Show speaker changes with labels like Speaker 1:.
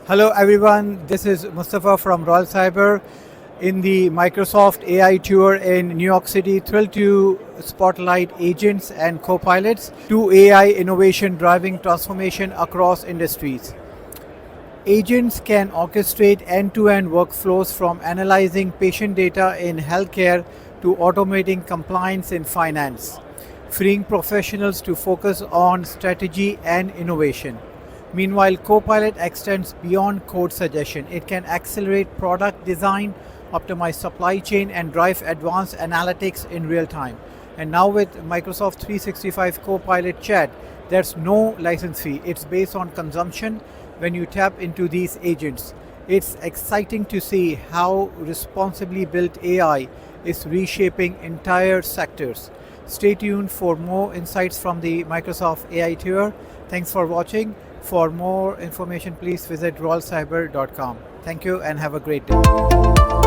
Speaker 1: Hello everyone, this is Mustafa from Royal Cyber in the Microsoft AI Tour in New York City. Thrilled to spotlight agents and copilots to AI innovation driving transformation across industries. Agents can orchestrate end-to-end workflows from analyzing patient data in healthcare to automating compliance in finance, freeing professionals to focus on strategy and innovation. Meanwhile, Copilot extends beyond code suggestion. It can accelerate product design, optimize supply chain, and drive advanced analytics in real time. And now with Microsoft 365 Copilot Chat, there's no license fee. It's based on consumption when you tap into these agents. It's exciting to see how responsibly built AI is reshaping entire sectors. Stay tuned for more insights from the Microsoft AI Tour. Thanks for watching. For more information, please visit royalcyber.com. Thank you and have a great day.